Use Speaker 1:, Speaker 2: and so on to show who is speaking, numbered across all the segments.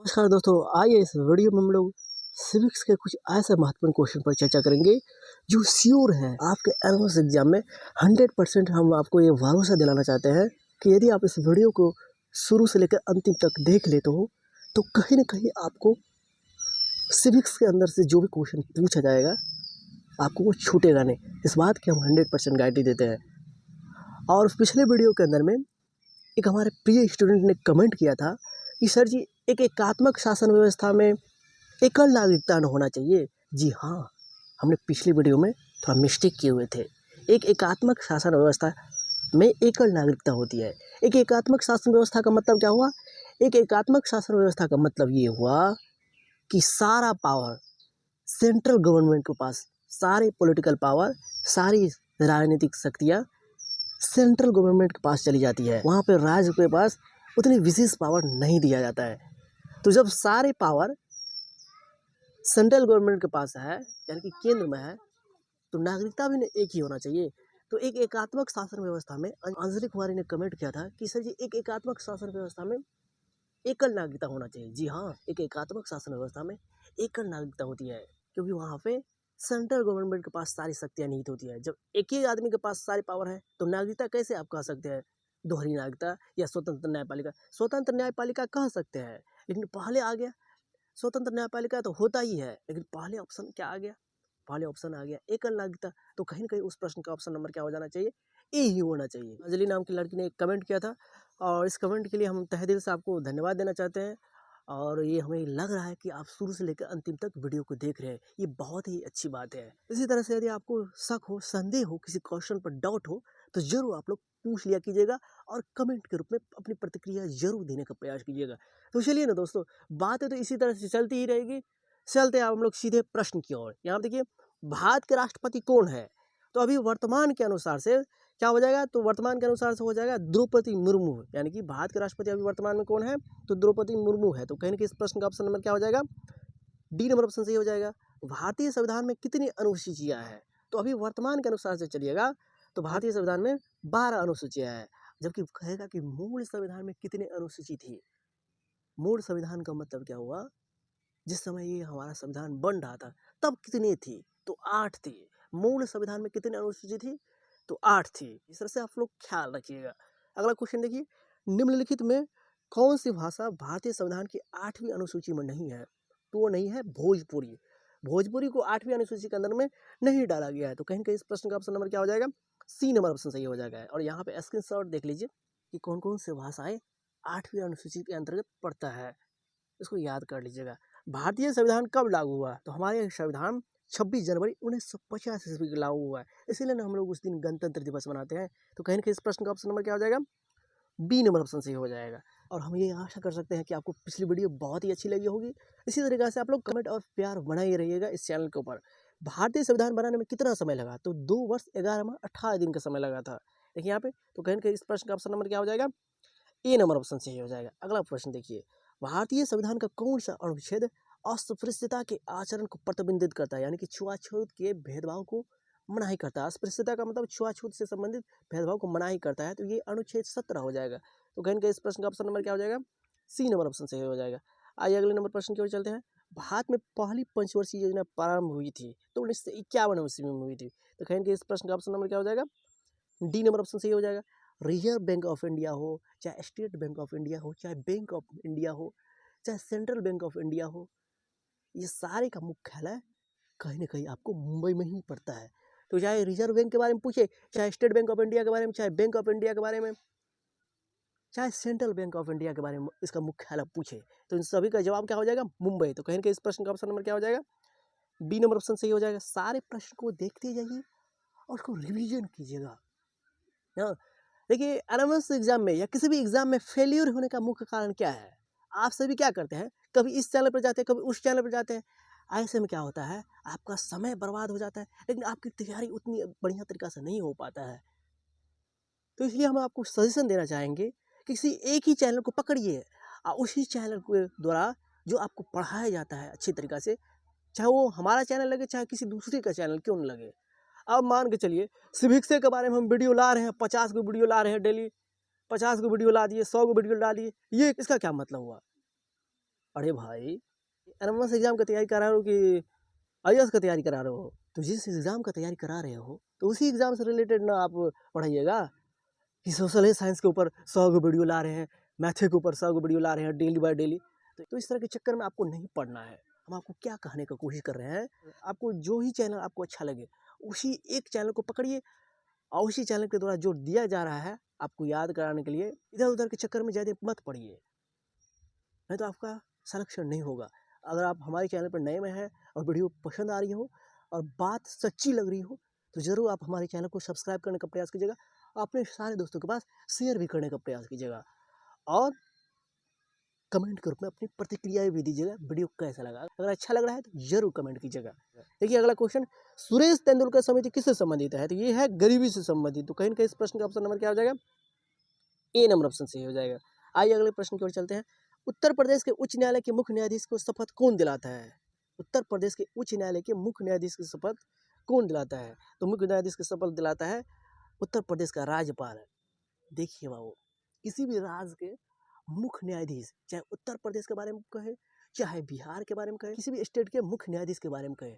Speaker 1: नमस्कार दोस्तों, आइए इस वीडियो में हम लोग सिविक्स के कुछ ऐसे महत्वपूर्ण क्वेश्चन पर चर्चा करेंगे जो श्योर है आपके एनुअल एग्जाम में 100%। हम आपको ये भरोसा दिलाना चाहते हैं कि यदि आप इस वीडियो को शुरू से लेकर अंतिम तक देख लेते हो तो कहीं ना कहीं आपको सिविक्स के अंदर से जो भी क्वेश्चन पूछा जाएगा आपको वो छूटेगा नहीं। इस बात की हम 100% गारंटी देते हैं। और पिछले वीडियो के अंदर में एक हमारे प्रिय स्टूडेंट ने कमेंट किया था कि सर जी, एक एकात्मक शासन व्यवस्था में एकल नागरिकता न होना चाहिए। जी हाँ, हमने पिछली वीडियो में थोड़ा मिस्टेक किए हुए थे। एक एकात्मक शासन व्यवस्था में एकल नागरिकता होती है। एक एकात्मक शासन व्यवस्था का मतलब क्या हुआ? एक एकात्मक शासन व्यवस्था का मतलब ये हुआ कि सारा पावर सेंट्रल गवर्नमेंट के पास, सारे पॉलिटिकल पावर, सारी राजनीतिक शक्तियाँ सेंट्रल गवर्नमेंट के पास चली जाती है। वहाँ पे राज्य के पास उतनी विशेष पावर नहीं दिया जाता है। तो जब सारे पावर सेंट्रल गवर्नमेंट के पास है, यानी कि केंद्र में है, तो नागरिकता भी एक ही होना चाहिए। तो एक एकात्मक शासन व्यवस्था में अंजलि कुमारी ने कमेंट किया था कि सर जी, एक एकात्मक शासन व्यवस्था में एकल नागरिकता होना चाहिए। जी हाँ, एक एकात्मक शासन व्यवस्था में एकल नागरिकता होती है, क्योंकि वहाँ पे सेंट्रल गवर्नमेंट के पास सारी शक्तियाँ निहित होती है। जब एक ही आदमी के पास सारी पावर है तो नागरिकता कैसे आप कह सकते हैं? दोहरी नागरिकता या स्वतंत्र न्यायपालिका। स्वतंत्र न्यायपालिका कह सकते हैं, लेकिन पहले आ गया स्वतंत्र न्यायपालिका तो होता ही है, लेकिन पहले ऑप्शन क्या आ गया? पहले ऑप्शन आ गया एकल नागरिकता। तो कहीं ना कहीं उस प्रश्न का ऑप्शन नंबर क्या हो जाना चाहिए? ए ही होना चाहिए। अंजलि नाम की लड़की ने एक कमेंट किया था और इस कमेंट के लिए हम तहे दिल से आपको धन्यवाद देना चाहते हैं। और ये हमें लग रहा है कि आप शुरू से लेकर अंतिम तक वीडियो को देख रहे हैं, ये बहुत ही अच्छी बात है। इसी तरह से यदि आपको शक हो, संदेह हो, किसी क्वेश्चन पर डाउट हो तो जरूर आप लोग पूछ लिया कीजिएगा और कमेंट के रूप में अपनी प्रतिक्रिया जरूर देने का प्रयास कीजिएगा। तो चलिए ना दोस्तों, बातें तो इसी तरह से चलती ही रहेगी। चलते हैं हम लोग सीधे प्रश्न की ओर। यहाँ देखिए, भारत के राष्ट्रपति कौन है? तो अभी वर्तमान के अनुसार से क्या हो जाएगा? तो वर्तमान के अनुसार से हो जाएगा द्रौपदी मुर्मू। यानी कि भारत के राष्ट्रपति अभी वर्तमान में कौन है? तो द्रौपदी मुर्मू है। तो कहीं ना कहीं इस प्रश्न का ऑप्शन नंबर क्या हो जाएगा? डी नंबर ऑप्शन सही हो जाएगा। भारतीय संविधान में कितनी अनुसूचियां हैं? तो अभी वर्तमान के अनुसार से चलिएगा तो भारतीय संविधान में 12 अनुसूचियां हैं। जबकि कहेगा कि मूल संविधान में कितने अनुसूची थी? मूल संविधान का मतलब क्या हुआ? जिस समय ये हमारा संविधान बन रहा था तब कितनी थी? तो 8 थी। मूल संविधान में कितनी अनुसूची थी? तो 8 थी। इस तरह से आप लोग ख्याल रखिएगा। अगला क्वेश्चन देखिए, निम्नलिखित में कौन सी भाषा भारतीय संविधान की 8वीं अनुसूची में नहीं है? तो वो नहीं है भोजपुरी। भोजपुरी को 8वीं अनुसूची के अंदर में नहीं डाला गया है। तो कहीं ना कहीं इस प्रश्न का ऑप्शन नंबर क्या हो जाएगा? सी नंबर ऑप्शन सही हो जाएगा। और यहाँ पे स्क्रीनशॉट देख लीजिए कि कौन कौन सी भाषाएं 8वीं अनुसूची के अंतर्गत पड़ता है, इसको याद कर लीजिएगा। भारतीय संविधान कब लागू हुआ? तो हमारे संविधान 26 जनवरी 1950 ईस्वी को लागू हुआ है, इसीलिए ना हम लोग उस दिन गणतंत्र दिवस मनाते हैं। तो कहीं ना कहीं इस प्रश्न का ऑप्शन नंबर क्या हो जाएगा? बी नंबर ऑप्शन सही हो जाएगा। और हम ये आशा कर सकते हैं कि आपको पिछली वीडियो बहुत ही अच्छी लगी होगी। इसी तरीके से आप लोग कमेंट और प्यार बनाए रहिएगा इस चैनल के ऊपर। भारतीय संविधान बनाने में कितना समय लगा? तो 2 वर्ष 11 माह 18 दिन का समय लगा था। देखिए यहाँ पे, तो कहीं ना कहीं इस प्रश्न का ऑप्शन नंबर क्या हो जाएगा? ए नंबर ऑप्शन सही हो जाएगा। अगला प्रश्न देखिए, भारतीय संविधान का कौन सा अनुच्छेद अस्पृश्यता के आचरण को प्रतिबंधित करता है? यानी कि छुआछूत के भेदभाव को मनाही करता है। अस्पृश्यता का मतलब छुआछूत से संबंधित भेदभाव को मनाही करता है। तो ये अनुच्छेद 17 हो जाएगा। तो कहीं इस प्रश्न का ऑप्शन नंबर क्या हो जाएगा? सी नंबर ऑप्शन सही हो जाएगा। आइए अगले नंबर प्रश्न की ओर चलते हैं। भारत में पहली पंचवर्षीय योजना प्रारंभ हुई थी तो 1951 ईस्वी में हुई थी। तो कहीं इस प्रश्न का ऑप्शन नंबर क्या हो जाएगा? डी नंबर ऑप्शन सही हो जाएगा। रिजर्व बैंक ऑफ इंडिया हो, चाहे स्टेट बैंक ऑफ इंडिया हो, चाहे बैंक ऑफ इंडिया हो, चाहे सेंट्रल बैंक ऑफ इंडिया हो, ये सारे का मुख्यालय कहीं ना कहीं आपको मुंबई में ही पड़ता है। तो चाहे रिजर्व बैंक के बारे में पूछे, चाहे स्टेट बैंक ऑफ इंडिया के बारे में, चाहे बैंक ऑफ इंडिया के बारे में, चाहे सेंट्रल बैंक ऑफ इंडिया के बारे में इसका मुख्यालय पूछे, तो इन सभी का जवाब क्या हो जाएगा? मुंबई। तो कहीं ना कहीं इस प्रश्न का ऑप्शन नंबर क्या हो जाएगा? बी नंबर ऑप्शन सही हो जाएगा। सारे प्रश्न को देखते जाइए और उसको रिविजन कीजिएगा। हाँ, देखिए, एनएमएस एग्जाम में या किसी भी एग्जाम में फेल्यूर होने का मुख्य कारण क्या है? आप सभी क्या करते हैं? कभी इस चैनल पर जाते हैं, कभी उस चैनल पर जाते हैं। ऐसे में क्या होता है? आपका समय बर्बाद हो जाता है, लेकिन आपकी तैयारी उतनी बढ़िया तरीका से नहीं हो पाता है। तो इसलिए हम आपको सजेशन देना चाहेंगे कि किसी एक ही चैनल को पकड़िए और उसी चैनल के द्वारा जो आपको पढ़ाया जाता है अच्छी तरीका से, चाहे वो हमारा चैनल लगे चाहे किसी दूसरे का चैनल क्यों न लगे। अब मान के चलिए, सिविक्स के बारे में हम वीडियो ला रहे हैं, 50 को वीडियो ला रहे हैं डेली, 50 को वीडियो ला दिए, 100 को वीडियो ला दिए, ये इसका क्या मतलब हुआ? अरे भाई, एनएमएस एग्जाम की तैयारी करा रहे हो कि आईएएस की तैयारी करा रहे हो? तो जिस एग्जाम का तैयारी करा रहे हो तो उसी एग्जाम से रिलेटेड ना आप पढ़ाइएगा कि सोशल है साइंस के ऊपर 100 वीडियो ला रहे हैं, मैथ के ऊपर 100 वीडियो ला रहे हैं डेली बाय डेली। तो इस तरह के चक्कर में आपको नहीं पढ़ना है। हम आपको क्या कहने का कोशिश कर रहे हैं, आपको जो ही चैनल आपको अच्छा लगे उसी एक चैनल को पकड़िए और उसी चैनल के द्वारा जो दिया जा रहा है आपको याद कराने के लिए इधर उधर के चक्कर में ज़्यादा मत पढ़िए, नहीं तो आपका सिलेक्शन नहीं होगा। अगर आप हमारे चैनल पर नए में हैं और वीडियो पसंद आ रही हो और बात सच्ची लग रही हो तो ज़रूर आप हमारे चैनल को सब्सक्राइब करने का प्रयास कीजिएगा, अपने सारे दोस्तों के पास शेयर भी करने का प्रयास कीजिएगा और कमेंट के रूप में अपनी प्रतिक्रियाएं भी दीजिएगा वीडियो कैसा लगा। अगर अच्छा लग रहा है तो जरूर कमेंट कीजिएगा। देखिए अगला क्वेश्चन, सुरेश तेंदुलकर समिति किससे संबंधित है? तो ये है गरीबी से संबंधित। तो कहीं ना कहीं इस प्रश्न का ऑप्शन नंबर क्या हो जाएगा? ए नंबर ऑप्शन सही हो जाएगा। आइए अगले प्रश्न की ओर चलते हैं। उत्तर प्रदेश के उच्च न्यायालय के मुख्य न्यायाधीश को शपथ कौन दिलाता है? उत्तर प्रदेश के उच्च न्यायालय के मुख्य न्यायाधीश की शपथ कौन दिलाता है? तो मुख्य न्यायाधीश की शपथ दिलाता है उत्तर प्रदेश का राज्यपाल। देखिए बाबू, किसी भी राज्य के मुख्य न्यायाधीश, चाहे उत्तर प्रदेश के बारे में कहे चाहे बिहार के बारे में कहे, किसी भी स्टेट के मुख्य न्यायाधीश के बारे में कहे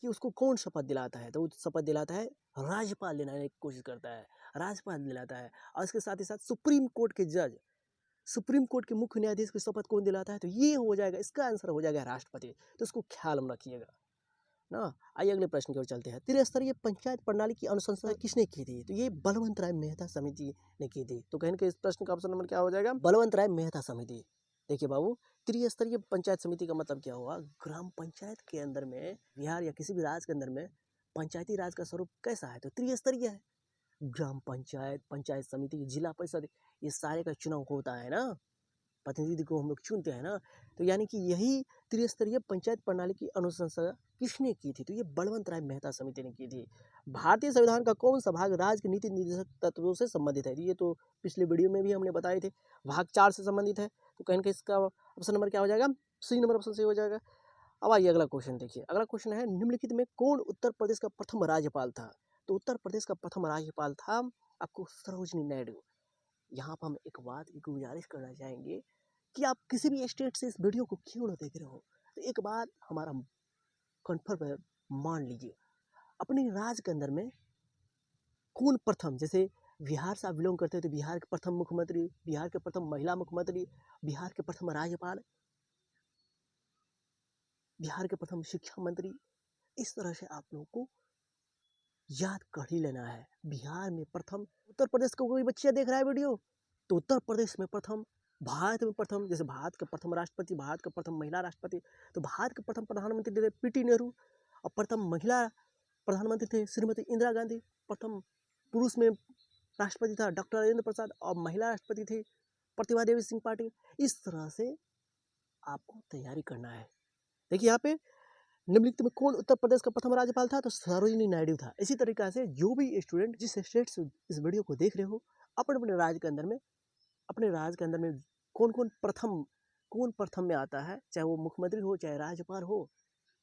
Speaker 1: कि उसको कौन शपथ दिलाता है, तो शपथ दिलाता है राज्यपाल दिलाने की कोशिश करता है, राज्यपाल दिलाता है। और इसके साथ ही साथ सुप्रीम कोर्ट के जज, सुप्रीम कोर्ट के मुख्य न्यायाधीश की शपथ कौन दिलाता है? तो ये हो जाएगा, इसका आंसर हो जाएगा राष्ट्रपति। तो इसको ख्याल में रखिएगा ना। आइए अगले प्रश्न की ओर चलते हैं। त्रिस्तरीय पंचायत प्रणाली की अनुशंसा किसने की थी? तो ये बलवंत राय मेहता समिति ने की थी। तो कहीं इस प्रश्न का ऑप्शन नंबर क्या हो जाएगा? बलवंत राय मेहता समिति। देखिए बाबू, त्रिस्तरीय पंचायत समिति का मतलब क्या हुआ? ग्राम पंचायत के अंदर में, बिहार या किसी भी राज्य के अंदर में पंचायती राज का स्वरूप कैसा है? तो त्रिस्तरीय है। ग्राम पंचायत, पंचायत समिति, जिला परिषद, ये सारे का चुनाव होता है ना, प्रतिनिधि को हम लोग चुनते हैं ना। तो यानी कि यही त्रिस्तरीय पंचायत प्रणाली की अनुशंसा किसने की थी? तो ये बलवंत राय मेहता समिति ने की थी। भारतीय संविधान का कौन सा भाग राज्य के नीति निर्देशक तत्वों से संबंधित है? ये तो पिछले वीडियो में भी हमने बताए थे, भाग 4 से संबंधित है। तो कहीं का इसका ऑप्शन नंबर क्या हो जाएगा? सी नंबर ऑप्शन से हो जाएगा। अब आइए अगला क्वेश्चन देखिए। अगला क्वेश्चन है, निम्नलिखित में कौन उत्तर प्रदेश का प्रथम राज्यपाल था? तो उत्तर प्रदेश का प्रथम राज्यपाल था आपको सरोजिनी नायडू। यहाँ पर हम एक बात की गुजारिश करना चाहेंगे कि आप किसी भी स्टेट से इस वीडियो को क्यों ना देख रहे हो, तो एक बात हमारा कन्फर्म है, मान लीजिए अपने राज्य के अंदर में कौन प्रथम, जैसे बिहार से आप बिलोंग करते हो तो बिहार के प्रथम मुख्यमंत्री, बिहार के प्रथम महिला मुख्यमंत्री, बिहार के प्रथम राज्यपाल, बिहार के प्रथम शिक्षा मंत्री, इस तरह से आप लोगों को याद कर ही लेना है। बिहार में प्रथम, उत्तर प्रदेश का कोई बच्चा देख रहा है वीडियो तो उत्तर प्रदेश में प्रथम, भारत में प्रथम, जैसे भारत का प्रथम राष्ट्रपति, भारत का प्रथम महिला राष्ट्रपति, तो भारत के प्रथम प्रधानमंत्री थे पीटी नेहरू और प्रथम महिला प्रधानमंत्री थे श्रीमती इंदिरा गांधी। प्रथम पुरुष में राष्ट्रपति था डॉक्टर राजेंद्र प्रसाद और महिला राष्ट्रपति थी प्रतिभा देवी सिंह पाटिल। इस तरह से आपको तैयारी करना है। देखिए यहाँ पे निम्नलिखित में कौन उत्तर प्रदेश का प्रथम राज्यपाल था? तो सरोजिनी नायडू था। इसी तरीके से जो भी स्टूडेंट जिस स्टेट से इस वीडियो को देख रहे हो, अपने अपने राज्य के अंदर में, अपने राज्य के अंदर में कौन प्रथम में आता है, चाहे वो मुख्यमंत्री हो, चाहे राज्यपाल हो,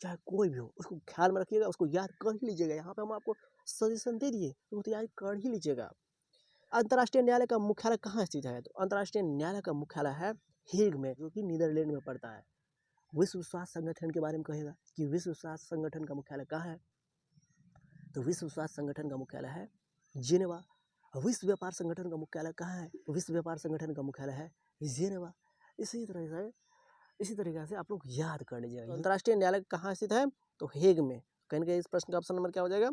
Speaker 1: चाहे कोई भी हो, उसको ख्याल में रखिएगा, उसको याद कर ही लीजिएगा। यहाँ पे हम आपको सजेशन दे दिए तो तो याद कर ही लीजिएगा। अंतर्राष्ट्रीय न्यायालय का मुख्यालय कहाँ स्थित है? तो अंतर्राष्ट्रीय न्यायालय का मुख्यालय है हेग में, जो कि नीदरलैंड में पड़ता है। विश्व स्वास्थ्य संगठन के बारे में कहेगा कि विश्व स्वास्थ्य संगठन का मुख्यालय कहाँ है? तो विश्व स्वास्थ्य संगठन का मुख्यालय है जिनेवा। विश्व व्यापार संगठन का मुख्यालय कहाँ है? तो विश्व व्यापार संगठन का मुख्यालय है जिनेवा। इसी तरीके से आप लोग याद कर लीजिएगा। अंतर्राष्ट्रीय न्यायालय कहाँ स्थित है? तो हेग में। कहीं ना इस प्रश्न का ऑप्शन नंबर क्या हो जाएगा?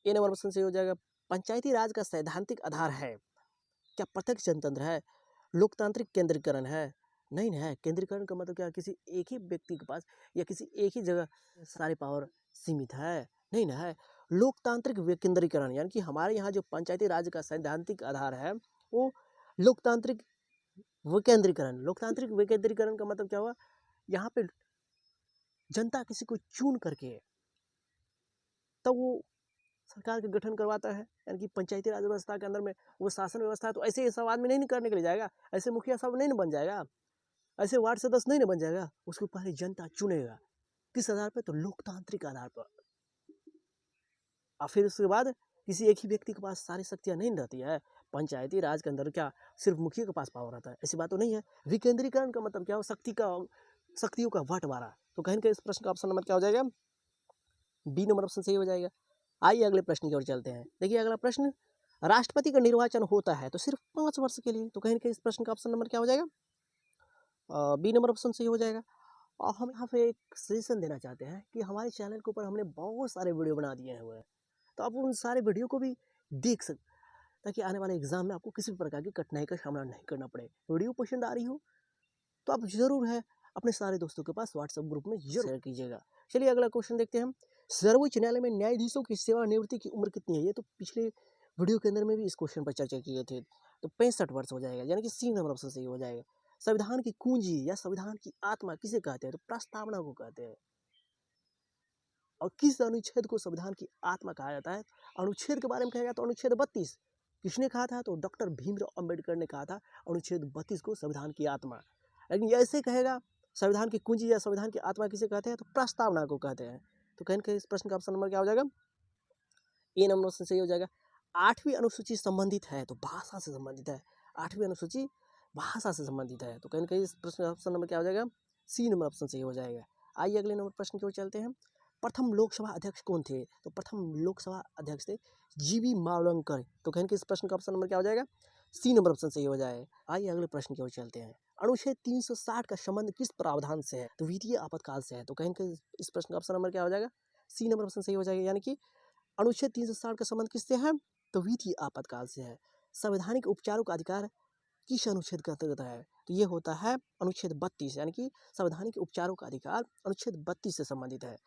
Speaker 1: ए नंबर ऑप्शन से हो जाएगा। पंचायती राज का सैद्धांतिक आधार है क्या? प्रत्यक्ष जनतंत्र है, लोकतांत्रिक केंद्रीकरण है? नहीं है। केंद्रीकरण का मतलब क्या? किसी एक ही व्यक्ति के पास या किसी एक ही जगह सारी पावर सीमित है? नहीं ना है। लोकतांत्रिक विकेंद्रीकरण, यानी कि हमारे यहाँ जो पंचायती राज का सैद्धांतिक आधार है वो लोकतांत्रिक विकेंद्रीकरण। लोकतांत्रिक विकेंद्रीकरण का मतलब क्या हुआ? यहाँ पे जनता किसी को चुन करके तब वो सरकार का गठन करवाता है, यानी कि पंचायती राज व्यवस्था के अंदर में वो शासन व्यवस्था है। तो ऐसे सब आदमी नहीं करने के लिए जाएगा, ऐसे मुखिया सब नहीं बन जाएगा, ऐसे वार्ड सदस्य नहीं बन जाएगा। उसको पहले जनता चुनेगा। किस आधार पर? तो लोकतांत्रिक आधार पर। और फिर उसके बाद किसी एक ही व्यक्ति के पास सारी शक्तियां नहीं रहती है, पंचायती राज के अंदर क्या सिर्फ मुखिया के पास पावर रहता है? ऐसी बात तो नहीं है। विकेंद्रीकरण का मतलब क्या हो? शक्तियों का बंटवारा। तो कहीं ना इस प्रश्न का ऑप्शन नंबर क्या हो जाएगा? डी नंबर ऑप्शन सही हो जाएगा। आइए अगले प्रश्न की ओर चलते हैं। देखिए अगला प्रश्न, राष्ट्रपति का निर्वाचन होता है तो सिर्फ 5 वर्ष के लिए। तो कहीं ना इस प्रश्न का ऑप्शन नंबर क्या हो जाएगा? बी नंबर ऑप्शन सही हो जाएगा। और हम यहाँ पे एक सजेशन देना चाहते हैं कि हमारे चैनल के ऊपर हमने बहुत सारे वीडियो बना दिए हुए हैं, तो आप उन सारे वीडियो को भी देख सकते, ताकि आने वाले एग्जाम में आपको किसी भी प्रकार की कठिनाई का सामना नहीं करना पड़े। वीडियो पसंद आ रही हो तो आप जरूर है अपने सारे दोस्तों के पास व्हाट्सएप ग्रुप में जरूर शेयर कीजिएगा। चलिए अगला क्वेश्चन देखते हैं हम। सर्वोच्च न्यायालय में न्यायाधीशों की सेवानिवृत्ति की उम्र कितनी है? ये तो पिछले वीडियो के अंदर में भी इस क्वेश्चन पर चर्चा किए थे। तो 65 वर्ष हो जाएगा, यानी कि सी नंबर ऑप्शन सही हो जाएगा। संविधान की कुंजी या संविधान की आत्मा किसे कहते हैं? तो प्रस्तावना को कहते हैं। और किस अनुच्छेद को संविधान की आत्मा कहा जाता है? अनुच्छेद के बारे में कहेगा तो अनुच्छेद 32। किसने कहा था? तो डॉक्टर भीमराव अंबेडकर ने कहा था अनुच्छेद 32 को संविधान की आत्मा। लेकिन ऐसे कहेगा संविधान की कुंजी या संविधान की आत्मा किसे कहते हैं? तो प्रस्तावना को कहते हैं। तो कहीं कहीं इस प्रश्न का ऑप्शन नंबर क्या हो जाएगा? ए नंबर ऑप्शन सही हो जाएगा। 8वीं अनुसूची संबंधित है तो भाषा से संबंधित है। 8वीं अनुसूची भाषा से संबंधित है। तो कहीं कहीं इस प्रश्न का ऑप्शन नंबर क्या हो जाएगा? सी नंबर ऑप्शन सही हो जाएगा। आइए अगले नंबर प्रश्न की ओर चलते हैं। प्रथम लोकसभा अध्यक्ष कौन थे? तो प्रथम लोकसभा अध्यक्ष थे जीवी मावलंकर। तो कहीं इस प्रश्न का ऑप्शन नंबर क्या हो जाएगा? सी नंबर ऑप्शन सही हो जाए। आइए अगले प्रश्न की ओर चलते हैं। अनुच्छेद 360 का संबंध किस प्रावधान से है? तो वित्तीय आपातकाल से है। तो कहीं इस प्रश्न का ऑप्शन नंबर क्या हो जाएगा? सी नंबर ऑप्शन सही हो जाएगा। यानी कि अनुच्छेद 360 का संबंध किससे है? तो वित्तीय आपातकाल से है। संवैधानिक उपचारों का अधिकार किस अनुच्छेद के अंतर्गत है? तो ये होता है अनुच्छेद 32, यानी कि संवैधानिक उपचारों का अधिकार अनुच्छेद 32 से संबंधित है।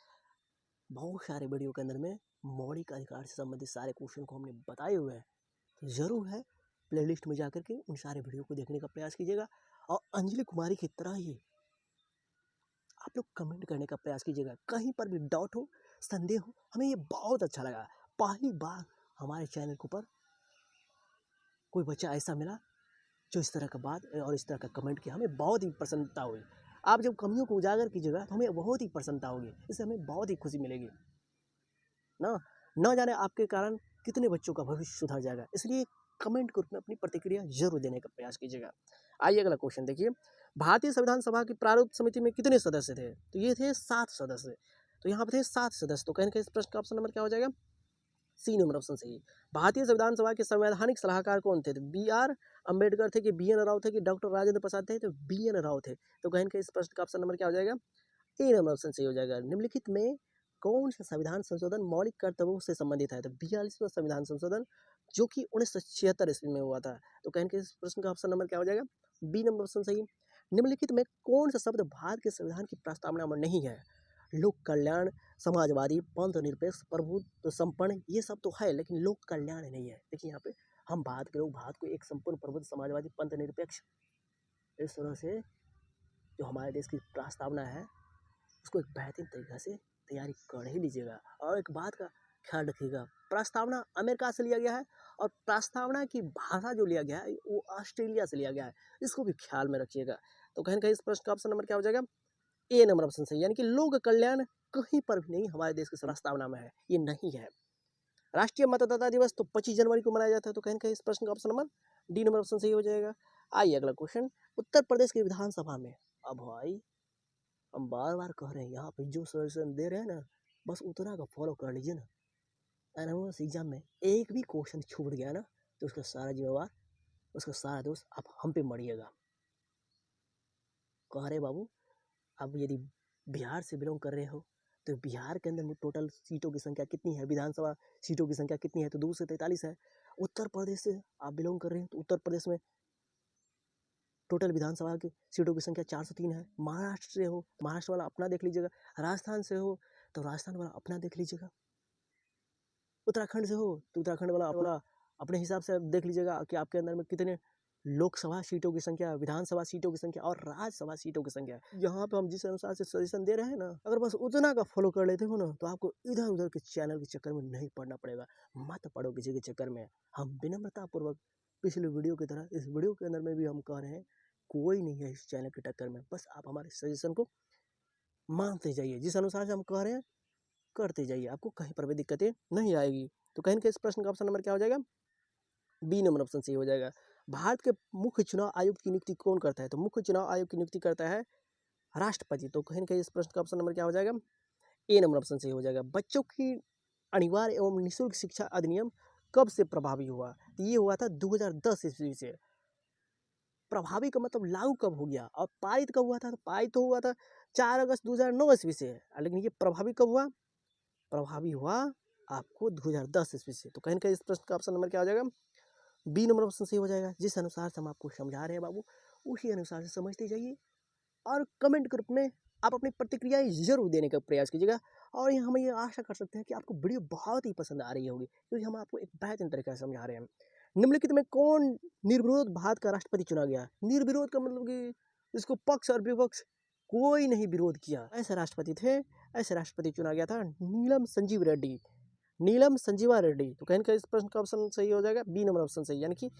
Speaker 1: बहुत सारे वीडियो के अंदर में मौलिक अधिकार से संबंधित सारे क्वेश्चन को हमने बताए हुए हैं, तो जरूर है प्लेलिस्ट में जाकर के उन सारे वीडियो को देखने का प्रयास कीजिएगा। और अंजलि कुमारी की तरह ही आप लोग कमेंट करने का प्रयास कीजिएगा। कहीं पर भी डाउट हो, संदेह हो, हमें ये बहुत अच्छा लगा। पहली बार हमारे चैनल के ऊपर कोई बच्चा ऐसा मिला जो इस तरह का बात और इस तरह का कमेंट किया, हमें बहुत ही प्रसन्नता हुई। आप जब कमियों को उजागर कीजिएगा तो हमें बहुत ही प्रसन्नता होगी, इससे हमें बहुत ही खुशी मिलेगी ना। न जाने आपके कारण कितने बच्चों का भविष्य सुधर जाएगा, इसलिए कमेंट के रूप में अपनी प्रतिक्रिया जरूर देने का प्रयास कीजिएगा। आइए अगला क्वेश्चन देखिए। भारतीय संविधान सभा की प्रारूप समिति में कितने सदस्य थे? तो ये थे 7 सदस्य। तो यहाँ पे थे 7 सदस्य। तो कहीं इस प्रश्न का ऑप्शन नंबर क्या हो जाएगा? सी नंबर ऑप्शन सही। भारतीय संविधान सभा के संवैधानिक सलाहकार कौन थे? तो बी आर अम्बेडकर थे कि बी एन राव थे कि डॉक्टर राजेंद्र प्रसाद थे? तो बी एन राव थे। तो कहीं इस प्रश्न का ऑप्शन नंबर क्या हो जाएगा? ए नंबर ऑप्शन सही हो जाएगा। निम्नलिखित में कौन सा संविधान संशोधन मौलिक कर्तव्यों से संबंधित है? तो 42वां संविधान संशोधन, जो कि 1976 ईस्वी में हुआ था। तो कहीं इस प्रश्न का ऑप्शन नंबर क्या हो जाएगा? बी नंबर ऑप्शन सही। निम्नलिखित में कौन सा शब्द भारत के संविधान की प्रस्तावना में नहीं है? लोक कल्याण, समाजवादी, पंथ निरपेक्ष, प्रभुत्व संपन्न, ये सब तो है, लेकिन लोक कल्याण नहीं है। देखिए यहाँ पे हम भारत के लोग भारत को एक संपूर्ण प्रभुत्व, समाजवादी, पंथ निरपेक्ष, इस तरह से जो हमारे देश की प्रस्तावना है उसको एक बेहतरीन तरीक़ा से तैयारी कर ही लीजिएगा। और एक बात का ख्याल रखिएगा, प्रस्तावना अमेरिका से लिया गया है और प्रस्तावना की भाषा जो लिया गया है वो ऑस्ट्रेलिया से लिया गया है, इसको भी ख्याल में रखिएगा। तो कहीं कहीं इस प्रश्न का ऑप्शन नंबर क्या हो जाएगा? ए नंबर ऑप्शन सही, यानी कि लोक कल्याण कहीं पर भी नहीं हमारे देश की प्रस्तावना में है, ये नहीं है। राष्ट्रीय मतदाता दिवस तो 25 जनवरी को मनाया जाता है। तो कहीं कहीं इस प्रश्न का option number D number option सही हो जाएगा। आइए अगला क्वेश्चन। उत्तर प्रदेश की विधानसभा में, अब भाई हम बार बार कह रहे हैं, यहाँ पे जो सजेशन दे रहे हैं ना, बस उतना का फॉलो कर लीजिए ना। एनएमएस एग्जाम में एक भी क्वेश्चन छूट गया ना तो उसका सारा जिम्मेवार, उसका सारा दोष आप हम पे मरिएगा। कह रहे बाबू, अब यदि बिहार से बिलोंग कर रहे हो तो बिहार के अंदर में टोटल सीटों की संख्या कितनी है? विधानसभा सीटों की संख्या कितनी है? तो 2 से 43 है। उत्तर प्रदेश से आप बिलोंग कर रहे हैं तो उत्तर प्रदेश में टोटल विधानसभा की सीटों की संख्या 403 है। महाराष्ट्र से हो, महाराष्ट्र वाला अपना देख लीजिएगा। राजस्थान से हो तो राजस्थान वाला अपना देख लीजिएगा। उत्तराखंड से हो तो उत्तराखंड वाला अपना अपने हिसाब से देख लीजिएगा कि आपके अंदर में कितने लोकसभा सीटों की संख्या, विधानसभा सीटों की संख्या और राज्यसभा सीटों की संख्या। यहाँ पे हम जिस अनुसार से सजेशन दे रहे हैं ना, अगर बस उतना का फॉलो कर लेते हो ना तो आपको इधर उधर के चैनल के चक्कर में नहीं पड़ना पड़ेगा। मत पड़ो किसी के चक्कर में। हम विनम्रतापूर्वक पिछले वीडियो की तरह इस वीडियो के अंदर में भी हम कह रहे हैं, कोई नहीं है इस चैनल के टक्कर में। बस आप हमारे सजेशन को मानते जाइए, जिस अनुसार से हम कह रहे हैं करते जाइए, आपको कहीं पर भी दिक्कतें नहीं आएगी। तो कहीं के इस प्रश्न का ऑप्शन नंबर क्या हो जाएगा? बी नंबर ऑप्शन सही हो जाएगा। भारत के मुख्य चुनाव आयुक्त की नियुक्ति कौन करता है? तो मुख्य चुनाव आयोग की नियुक्ति करता है राष्ट्रपति। तो कहीं ना कहीं इस प्रश्न का ऑप्शन नंबर क्या हो जाएगा? ए नंबर ऑप्शन सही हो जाएगा। बच्चों की अनिवार्य एवं निःशुल्क शिक्षा अधिनियम कब से प्रभावी हुआ? तो ये हुआ था 2010 ईस्वी से। प्रभावी का मतलब लागू कब हो गया, और पारित कब हुआ था? तो पारित तो हुआ था 4 अगस्त 2009 ईस्वी से, लेकिन ये प्रभावी कब हुआ? प्रभावी हुआ आपको 2010 ईस्वी से। तो कहीं ना कहीं इस प्रश्न का ऑप्शन नंबर क्या हो जाएगा? बी नंबर ऑप्शन सही हो जाएगा। जिस अनुसार से हम आपको समझा रहे हैं बाबू, उसी अनुसार से समझते जाइए, और कमेंट ग्रुप में आप अपनी प्रतिक्रियाएं जरूर देने का प्रयास कीजिएगा। और हम ये आशा कर सकते हैं कि आपको वीडियो बहुत ही पसंद आ रही होगी, क्योंकि हम आपको एक बेहतरीन तरीके से समझा रहे हैं। निम्नलिखित में कौन निर्विरोध भारत का राष्ट्रपति चुना गया? निर्विरोध का मतलब कि इसको पक्ष और विपक्ष कोई नहीं विरोध किया, ऐसे राष्ट्रपति थे। ऐसे राष्ट्रपति चुना गया था नीलम संजीव रेड्डी, नीलम संजीवा रेड्डी। तो कहीं इस प्रश्न का ऑप्शन सही हो जाएगा बी नंबर ऑप्शन सही, यानी कि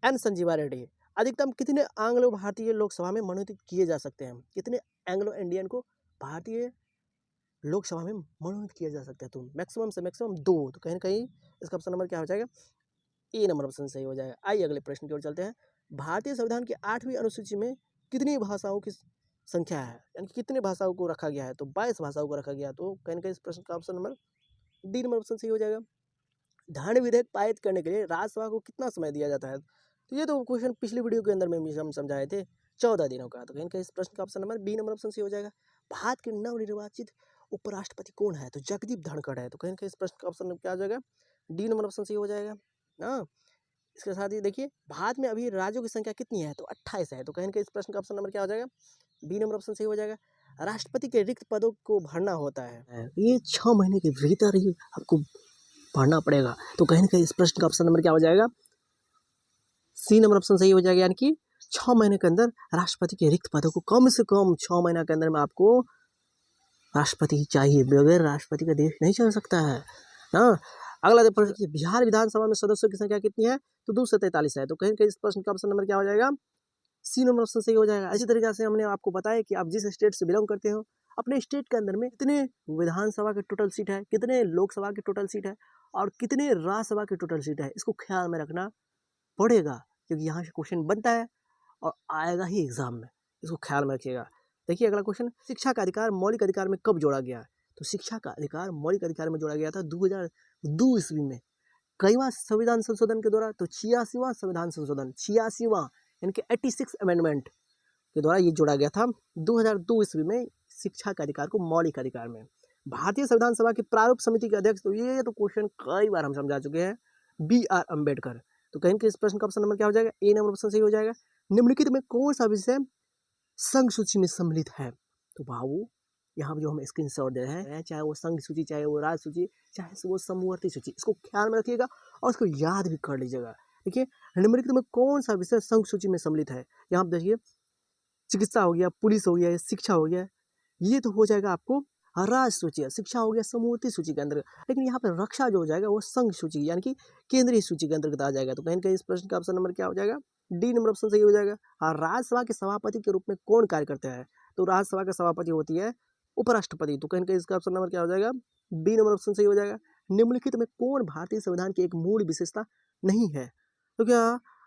Speaker 1: एन संजीवा रेड्डी। अधिकतम कितने एंग्लो भारतीय लोकसभा में मनोनीत किए जा सकते हैं? कितने एंग्लो इंडियन को भारतीय लोकसभा में मनोनीत किया जा सकता है? तो मैक्सिमम से मैक्सिमम 2। तो कहीं ना कहीं इसका ऑप्शन नंबर क्या हो जाएगा? ए नंबर ऑप्शन सही हो जाएगा। आइए अगले प्रश्न की ओर चलते हैं। भारतीय संविधान की 8वीं अनुसूची में कितनी भाषाओं की संख्या है, यानी कि कितने भाषाओं को रखा गया है? तो 22 भाषाओं को रखा गया। तो कहीं ना कहीं इस प्रश्न का option number D number option सही हो जाएगा। धन विधेयक पारित करने के लिए राज्यसभा को कितना समय दिया जाता है? तो ये तो क्वेश्चन पिछली वीडियो के अंदर में भी हम समझाए थे, 14 दिनों का। तो कहीं ना कहीं इस प्रश्न का option number B number option सही हो जाएगा। भारत के नवनिर्वाचित उपराष्ट्रपति कौन है? तो जगदीप धनखड़ है। तो कहीं ना कहीं इस प्रश्न का ऑप्शन क्या हो जाएगा? डी नंबर ऑप्शन सही हो जाएगा। हाँ, इसके साथ ही देखिए, भारत में अभी राज्यों की संख्या कितनी है? तो 28 है। तो कहीं ना कहीं इस प्रश्न का ऑप्शन नंबर क्या हो जाएगा? बी नंबर ऑप्शन सही हो जाएगा। राष्ट्रपति के रिक्त पदों को भरना होता है, ये 6 महीने के भीतर ही आपको भरना पड़ेगा। तो कहीं ना कहीं इस प्रश्न का ऑप्शन नंबर क्या हो जाएगा? सी नंबर ऑप्शन सही हो जाएगा, यानी कि 6 महीने के अंदर राष्ट्रपति के रिक्त पदों को, कम से कम 6 महीने के अंदर में आपको राष्ट्रपति ही चाहिए। बगैर राष्ट्रपति का देश नहीं चल सकता है। हाँ, अगला प्रश्न, बिहार विधानसभा में सदस्यों की संख्या कितनी है? तो 243 है। तो कहीं कहीं इस प्रश्न का ऑप्शन नंबर क्या हो जाएगा? सी नंबर ऑप्शन सही हो जाएगा। इसी तरीके से हमने आपको बताया कि आप जिस स्टेट से बिलोंग करते हो, अपने स्टेट के अंदर में कितने विधानसभा के टोटल सीट है, कितने लोकसभा की टोटल सीट है, और कितने राज्यसभा की टोटल सीट है, इसको ख्याल में रखना पड़ेगा, क्योंकि यहाँ से क्वेश्चन बनता है और आएगा ही एग्जाम में। इसको ख्याल में रखिएगा। देखिए अगला क्वेश्चन, शिक्षा का अधिकार मौलिक अधिकार में कब जोड़ा गया? तो शिक्षा का अधिकार मौलिक अधिकार में जोड़ा गया था 2002 ईस्वी में। कईवां संविधान संशोधन के द्वारा? तो 86वां संविधान संशोधन, 86वां, यानी कि 86 अमेंडमेंट के द्वारा ये जोड़ा गया था 2002 ईस्वी में, शिक्षा के अधिकार को मौलिक अधिकार में। भारतीय संविधान सभा की प्रारूप समिति के अध्यक्ष? तो ये तो क्वेश्चन कई बार हम समझा चुके हैं, BR अम्बेडकर। तो कहीं इस प्रश्न का ऑप्शन नंबर क्या हो जाएगा? ए नंबर ऑप्शन सही हो जाएगा। निम्नलिखित में कौन सा विषय संघ सूची में सम्मिलित है? तो बाबू यहाँ पर जो हम स्क्रीनशॉट दे रहे हैं, चाहे वो संघ सूची, चाहे वो राज्य सूची, चाहे वो समवर्ती सूची, इसको ख्याल में रखिएगा और इसको याद भी कर लीजिएगा। देखिए, निम्नलिखित में कौन सा विषय संघ सूची में सम्मिलित है? यहाँ पर देखिए, चिकित्सा हो गया, पुलिस हो गया, शिक्षा हो गया, ये तो हो जाएगा आपको राज्य सूची। शिक्षा हो गया समवर्ती सूची के अंदर, लेकिन यहाँ पर रक्षा जो हो जाएगा वो संघ सूची, यानी कि केंद्रीय सूची के अंतर्गत आ जाएगा। तो कहीं कहीं इस प्रश्न का ऑप्शन नंबर क्या हो जाएगा? डी नंबर ऑप्शन सही हो जाएगा। और राज्यसभा के सभापति के रूप में कौन कार्य करता है? तो राज्यसभा का सभापति होती है उपराष्ट्रपति। तो कहीं कहीं इसका ऑप्शन नंबर क्या हो जाएगा? बी नंबर ऑप्शन सही हो जाएगा। निम्नलिखित में कौन भारतीय संविधान की एक मूल विशेषता नहीं है? तो क्या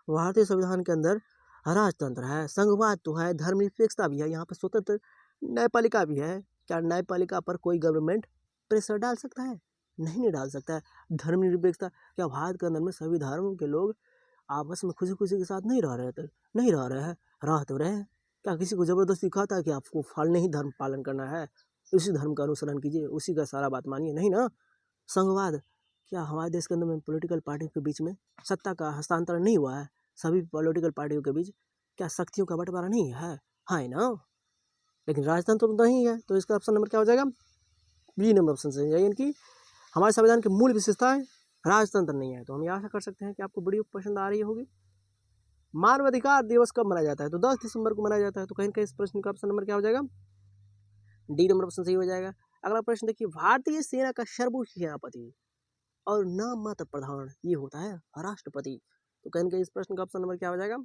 Speaker 1: भारतीय संविधान के अंदर राजतंत्र है, संघवाद तो है, धर्मनिरपेक्षता भी है, यहाँ पर स्वतंत्र न्यायपालिका भी है। क्या न्यायपालिका पर कोई गवर्नमेंट प्रेशर डाल सकता है? नहीं डाल सकता है। धर्मनिरपेक्षता, क्या भारत के अंदर में सभी धर्मों के लोग आपस में खुशी खुशी के साथ नहीं रह रहे थे? नहीं रह रहे हैं, रह तो रहे हैं। क्या किसी को जबरदस्ती कहता है कि आपको फल ही धर्म पालन करना है, उसी धर्म का अनुसरण कीजिए, उसी का सारा बात मानिए? नहीं ना। संघवाद, क्या हमारे देश के अंदर में पॉलिटिकल पार्टियों के बीच में सत्ता का हस्तांतरण नहीं हुआ है? सभी पॉलिटिकल पार्टियों के बीच क्या शक्तियों का बंटवारा नहीं है? है ना। लेकिन राजतंत्र तो नहीं है। तो इसका ऑप्शन नंबर क्या हो जाएगा? बी नंबर ऑप्शन सही है, यानी कि हमारे संविधान की मूल विशेषता है राजतंत्र नहीं है। तो हम ये आशा कर सकते हैं कि आपको वीडियो पसंद आ रही होगी। मानवाधिकार दिवस कब मनाया जाता है? तो 10 दिसंबर को मनाया जाता है। तो कहीं कहीं इस प्रश्न का ऑप्शन नंबर क्या हो जाएगा? डी नंबर ऑप्शन सही हो जाएगा। अगला प्रश्न देखिए, भारतीय सेना का सर्वोच्च सेनापति और नाममात्र प्रधान ये होता है राष्ट्रपति। तो कहीं कहीं इस प्रश्न का ऑप्शन नंबर क्या हो जाएगा?